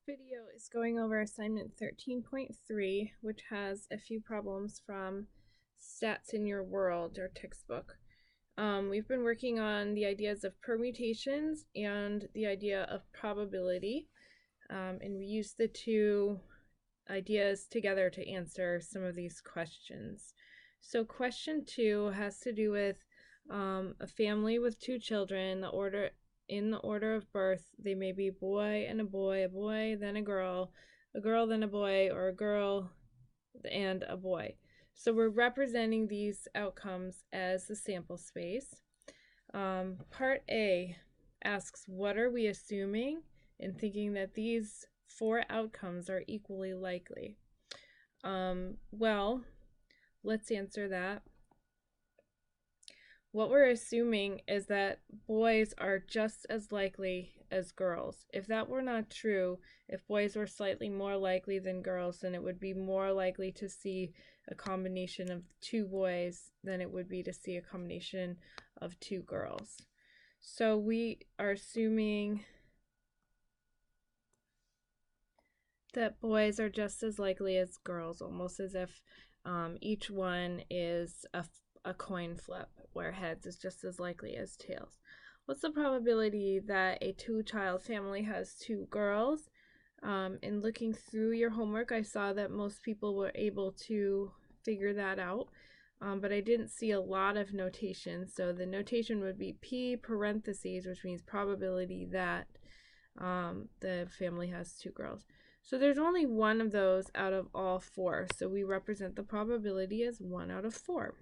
Video is going over assignment 13.3, which has a few problems from Stats in Your World, our textbook. We've been working on the ideas of permutations and the idea of probability, and we use the two ideas together to answer some of these questions. So question 2 has to do with a family with two children. In the order of birth, they may be boy and a boy then a girl then a boy, or a girl and a boy. So we're representing these outcomes as the sample space. Part A asks, what are we assuming in thinking that these four outcomes are equally likely? Well, let's answer that. What we're assuming is that boys are just as likely as girls. If that were not true, if boys were slightly more likely than girls, then it would be more likely to see a combination of two boys than it would be to see a combination of two girls. So we are assuming that boys are just as likely as girls, almost as if each one is a coin flip, where heads is just as likely as tails. What's the probability that a two-child family has two girls? In looking through your homework, I saw that most people were able to figure that out, but I didn't see a lot of notation. So the notation would be P parentheses, which means probability that the family has two girls. So there's only one of those out of all four, so we represent the probability as 1 out of 4.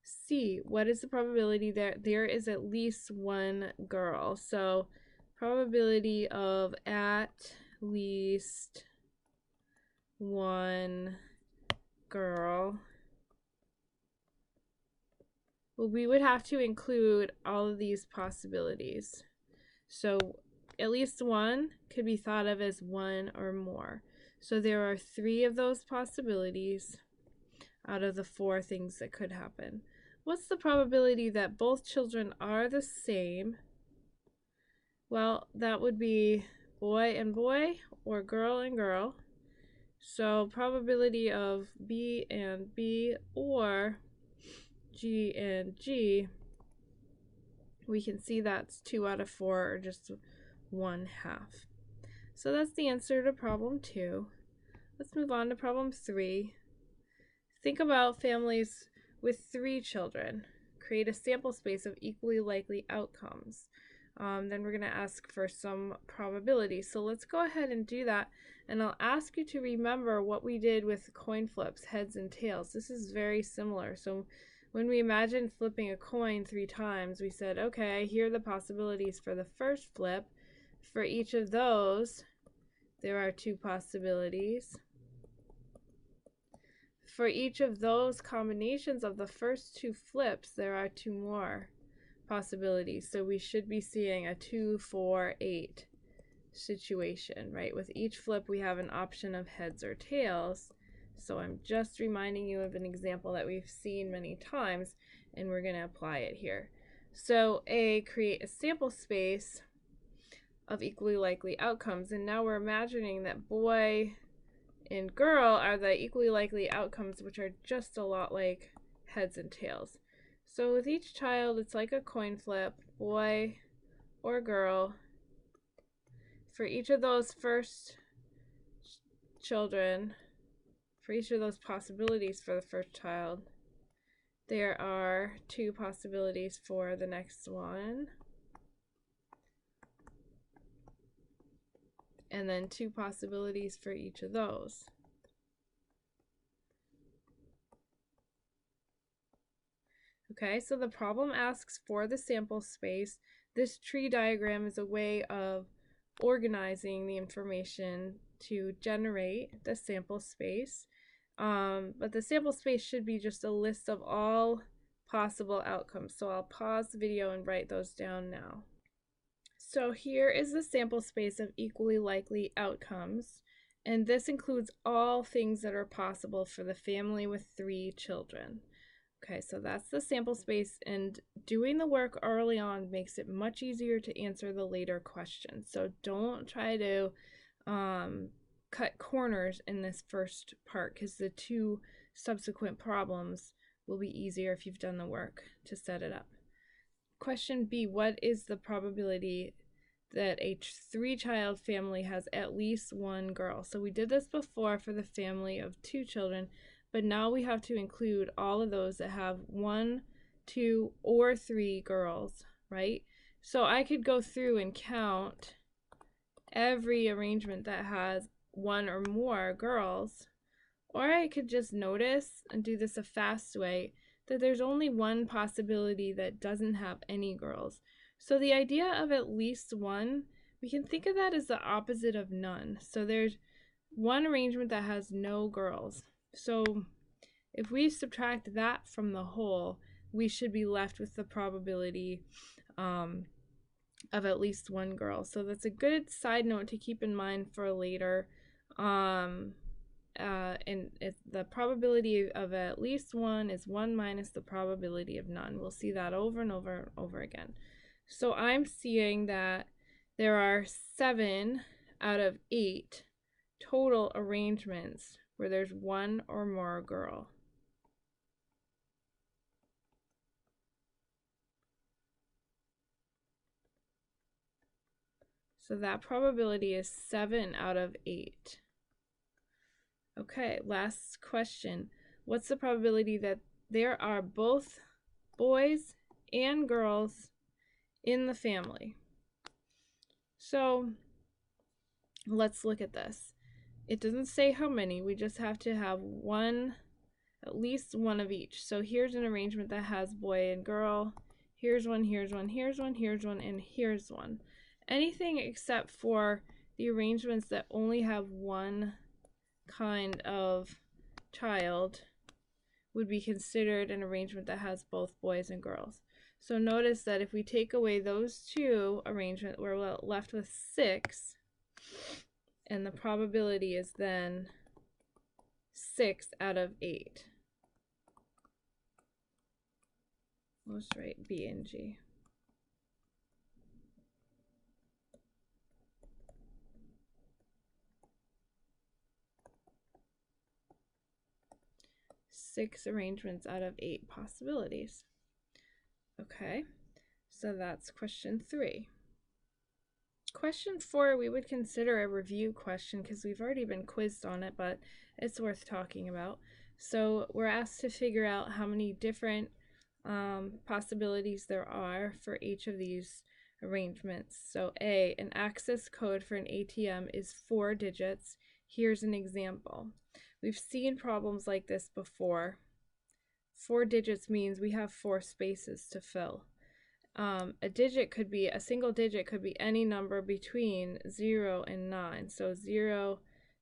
C, what is the probability that there is at least one girl? So probability of at least one girl. Well, we would have to include all of these possibilities. So at least one could be thought of as one or more. So there are 3 of those possibilities out of the 4 things that could happen. What's the probability that both children are the same? Well, that would be boy and boy or girl and girl. So probability of B and B or G and G, we can see that's 2 out of 4, or just 1/2. So that's the answer to problem 2. Let's move on to problem 3. Think about families with 3 children. Create a sample space of equally likely outcomes. Then we're going to ask for some probability. So let's go ahead and do that. And I'll ask you to remember what we did with coin flips, heads and tails. This is very similar. So when we imagined flipping a coin 3 times, we said, okay, here are the possibilities for the first flip. For each of those, there are 2 possibilities. For each of those combinations of the first 2 flips, there are 2 more possibilities. So we should be seeing a 2, 4, 8 situation, right? With each flip, we have an option of heads or tails. So I'm just reminding you of an example that we've seen many times, and we're going to apply it here. So A, create a sample space of equally likely outcomes. And now we're imagining that boy and girl are the equally likely outcomes, which are just a lot like heads and tails. So with each child, it's like a coin flip, boy or girl. For each of those first children, for each of those possibilities for the first child, there are 2 possibilities for the next one. And then 2 possibilities for each of those. Okay, so the problem asks for the sample space. This tree diagram is a way of organizing the information to generate the sample space. But the sample space should be just a list of all possible outcomes. So I'll pause the video and write those down now. So here is the sample space of equally likely outcomes, and this includes all things that are possible for the family with 3 children. Okay, so that's the sample space, and doing the work early on makes it much easier to answer the later questions. So don't try to cut corners in this first part, because the two subsequent problems will be easier if you've done the work to set it up. Question B, what is the probability that a 3-child family has at least one girl? So we did this before for the family of 2 children, but now we have to include all of those that have 1, 2, or 3 girls, right? So I could go through and count every arrangement that has 1 or more girls, or I could just notice and do this a fast way that there's only one possibility that doesn't have any girls. So the idea of at least one, we can think of that as the opposite of none. So there's one arrangement that has no girls. So if we subtract that from the whole, we should be left with the probability of at least one girl. So that's a good side note to keep in mind for later. And the probability of at least one is 1 minus the probability of none. We'll see that over and over and over again. So I'm seeing that there are 7 out of 8 total arrangements where there's 1 or more girl. So that probability is 7 out of 8. Okay, last question. What's the probability that there are both boys and girls in the family? So let's look at this. It doesn't say how many, we just have to have one, at least one of each. So here's an arrangement that has boy and girl. Here's one, here's one, here's one, here's one, and here's one. Anything except for the arrangements that only have one kind of child would be considered an arrangement that has both boys and girls. So notice that if we take away those 2 arrangements, we're left with 6, and the probability is then 6 out of 8. Let's write B and G. Six arrangements out of 8 possibilities. Okay, so that's question 3. Question 4, we would consider a review question because we've already been quizzed on it, but it's worth talking about. So we're asked to figure out how many different possibilities there are for each of these arrangements. So A, an access code for an ATM is 4 digits. Here's an example. We've seen problems like this before. 4 digits means we have 4 spaces to fill. A single digit could be any number between 0 and 9. So 0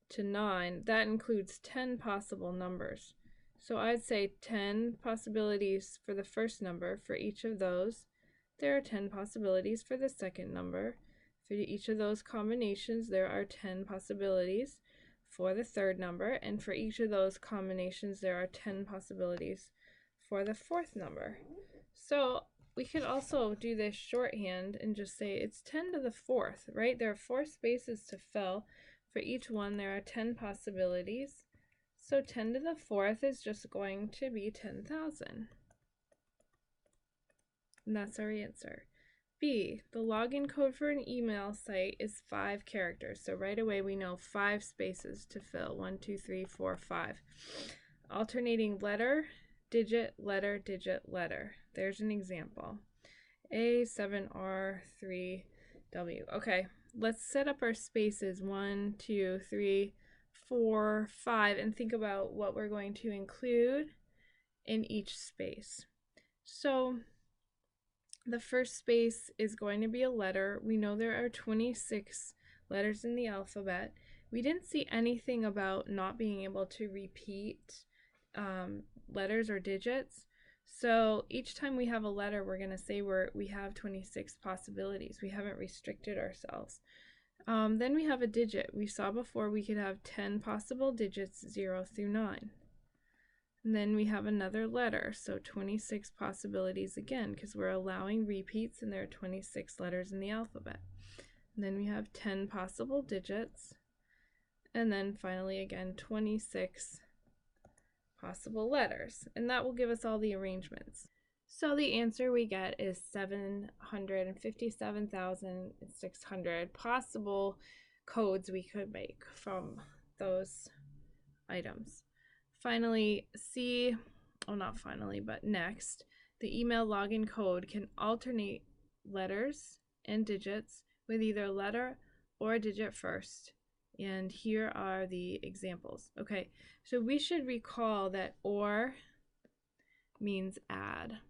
to 9, that includes 10 possible numbers. So I'd say 10 possibilities for the first number for each of those. There are 10 possibilities for the second number. For each of those combinations, there are 10 possibilities for the third number, and for each of those combinations there are 10 possibilities for the fourth number. So we could also do this shorthand and just say it's 10 to the 4th, right? There are 4 spaces to fill. For each one there are 10 possibilities. So 10 to the 4th is just going to be 10,000. And that's our answer. B, the login code for an email site is 5 characters. So right away we know 5 spaces to fill. 1, 2, 3, 4, 5. Alternating letter, digit, letter, digit, letter. There's an example. A7R3W. Okay, let's set up our spaces 1, 2, 3, 4, 5 and think about what we're going to include in each space. So the first space is going to be a letter. We know there are 26 letters in the alphabet. We didn't see anything about not being able to repeat letters or digits. So each time we have a letter, we're going to say we have 26 possibilities. We haven't restricted ourselves. Then we have a digit. We saw before we could have 10 possible digits, 0 through 9. And then we have another letter, so 26 possibilities again, because we're allowing repeats and there are 26 letters in the alphabet. And then we have 10 possible digits. And then finally, again, 26 possible letters. And that will give us all the arrangements. So the answer we get is 757,600 possible codes we could make from those items. Finally, not finally, but next, the email login code can alternate letters and digits with either a letter or a digit first. And here are the examples. Okay, so we should recall that OR means add.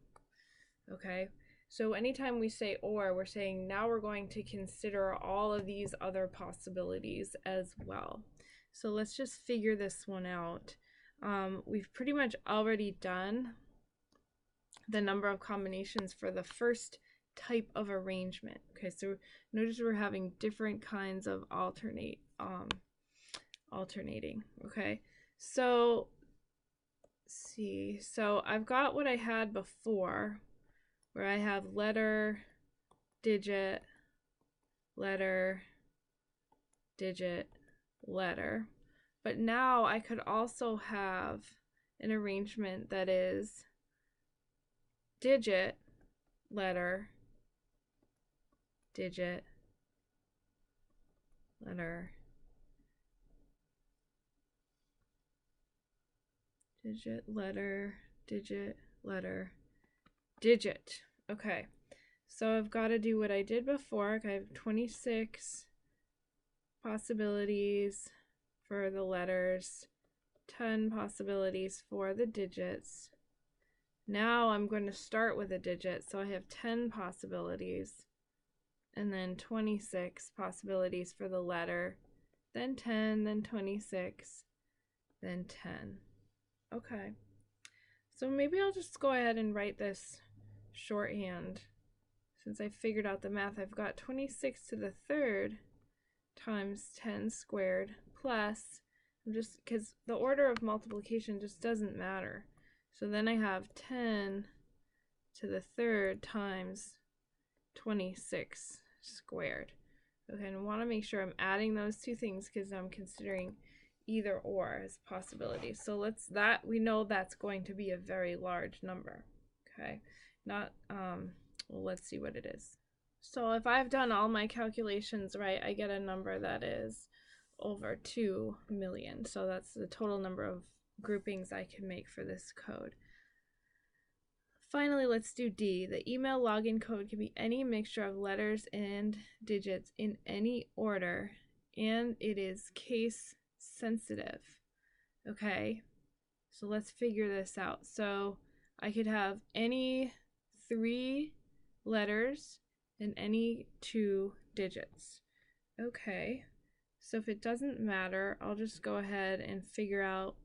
Okay, so anytime we say OR, we're saying now we're going to consider all of these other possibilities as well. So let's just figure this one out. We've pretty much already done the number of combinations for the first type of arrangement. Okay, so notice we're having different kinds of alternating. Okay, so let's see. So I've got what I had before, where I have letter, digit, letter, digit, letter. But now I could also have an arrangement that is digit, letter, digit, letter, digit, letter, digit, letter, digit. Okay, so I've got to do what I did before. I have 26 possibilities for the letters, 10 possibilities for the digits. Now I'm going to start with a digit, so I have 10 possibilities, and then 26 possibilities for the letter, then 10, then 26, then 10. Okay, so maybe I'll just go ahead and write this shorthand. Since I figured out the math, I've got 26 to the third times 10 squared plus, just because the order of multiplication just doesn't matter. So then I have 10 to the third times 26 squared. Okay, and I want to make sure I'm adding those two things because I'm considering either or as possibilities. So we know that's going to be a very large number. Okay, not, well, let's see what it is. So if I've done all my calculations right, I get a number that is over 2 million. So that's the total number of groupings I can make for this code. Finally, let's do D. The email login code can be any mixture of letters and digits in any order, and it is case sensitive. Okay, so let's figure this out. So I could have any 3 letters and any 2 digits. Okay, so if it doesn't matter, I'll just go ahead and figure out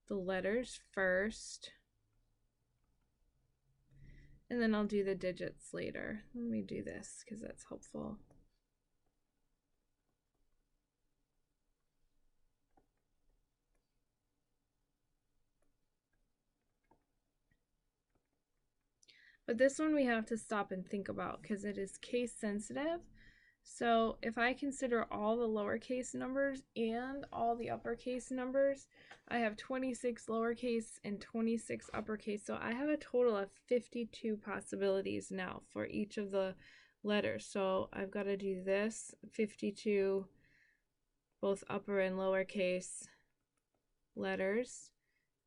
the letters first, and then I'll do the digits later. Let me do this because that's helpful. But this one we have to stop and think about because it is case sensitive. So if I consider all the lowercase numbers and all the uppercase numbers, I have 26 lowercase and 26 uppercase. So I have a total of 52 possibilities now for each of the letters. So I've got to do this, 52, both upper and lowercase letters,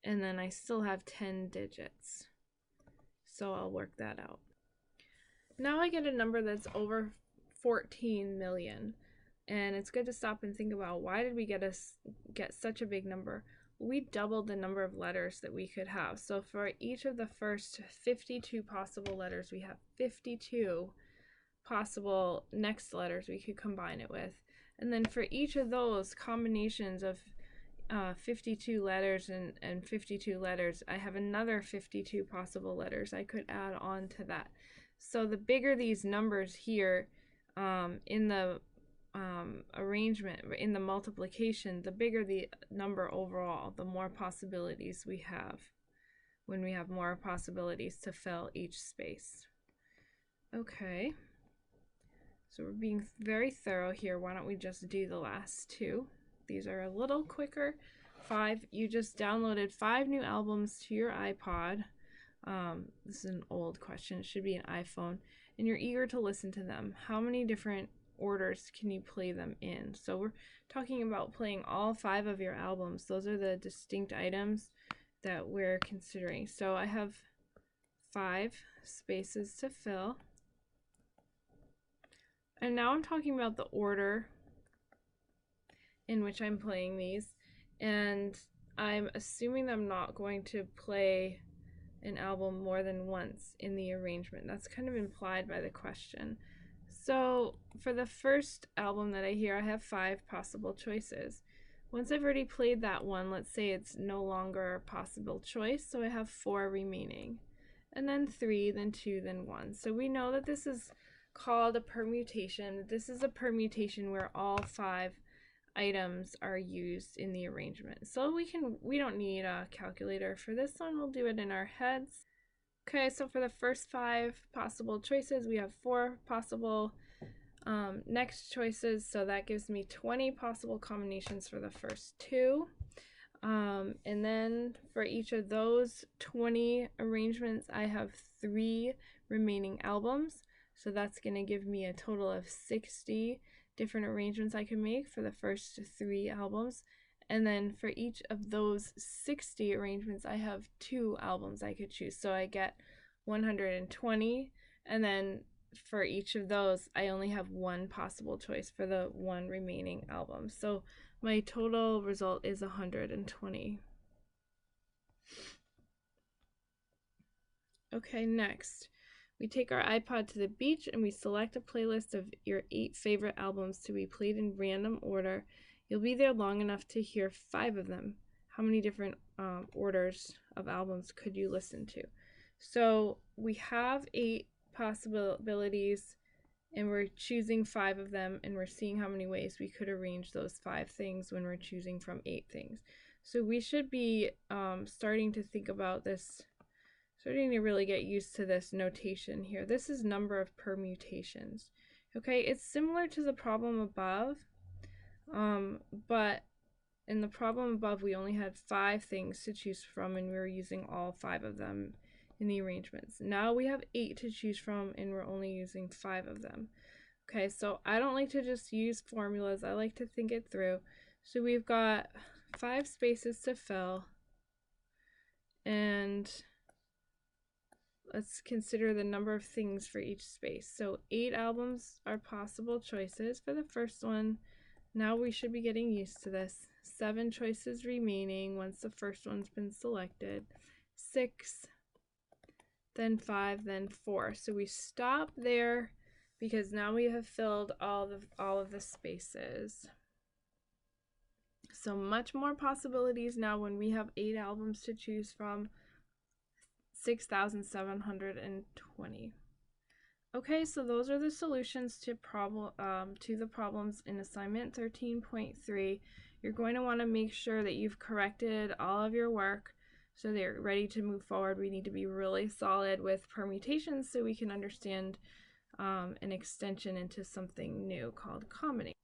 and then I still have 10 digits. So I'll work that out. Now I get a number that's over 14 million, and it's good to stop and think about, why did we get such a big number? We doubled the number of letters that we could have. So for each of the first 52 possible letters, we have 52 possible next letters we could combine it with. And then for each of those combinations of 52 letters and 52 letters, I have another 52 possible letters I could add on to that. So the bigger these numbers here in the arrangement, in the multiplication, the bigger the number overall, the more possibilities we have when we have more possibilities to fill each space. Okay, so we're being very thorough here. Why don't we just do the last two? these are a little quicker. 5, you just downloaded 5 new albums to your iPod. This is an old question, it should be an iPhone, and you're eager to listen to them. How many different orders can you play them in? So we're talking about playing all 5 of your albums. Those are the distinct items that we're considering. So I have 5 spaces to fill. And now I'm talking about the order in which I'm playing these, and I'm assuming that I'm not going to play an album more than once in the arrangement. That's kind of implied by the question. So for the first album that I hear, I have 5 possible choices. Once I've already played that one, let's say it's no longer a possible choice, so I have 4 remaining. And then 3, then 2, then 1. So we know that this is called a permutation. This is a permutation where all 5 items are used in the arrangement. So we don't need a calculator for this one. We'll do it in our heads. Okay, so for the first 5 possible choices, we have 4 possible next choices. So that gives me 20 possible combinations for the first 2. And then for each of those 20 arrangements, I have 3 remaining albums. So that's going to give me a total of 60 different arrangements I can make for the first 3 albums. And then for each of those 60 arrangements, I have 2 albums I could choose. So I get 120. And then for each of those, I only have 1 possible choice for the 1 remaining album. So my total result is 120. Okay, next. We take our iPod to the beach and we select a playlist of your 8 favorite albums to be played in random order. You'll be there long enough to hear 5 of them. How many different orders of albums could you listen to? So we have 8 possibilities and we're choosing 5 of them, and we're seeing how many ways we could arrange those 5 things when we're choosing from 8 things. So we should be starting to think about this, starting to really get used to this notation here. This is number of permutations. Okay, it's similar to the problem above, but in the problem above we only had 5 things to choose from and we were using all 5 of them in the arrangements. Now we have 8 to choose from and we're only using 5 of them. Okay, so I don't like to just use formulas, I like to think it through. So we've got 5 spaces to fill, and let's consider the number of things for each space. So 8 albums are possible choices for the first one. Now we should be getting used to this. 7 choices remaining once the first one's been selected. 6, then 5, then 4. So we stop there because now we have filled all of the spaces. So much more possibilities now when we have 8 albums to choose from. 6,720. Okay, so those are the solutions to the problems in assignment 13.3. You're going to want to make sure that you've corrected all of your work so they're ready to move forward. We need to be really solid with permutations so we can understand an extension into something new called combination.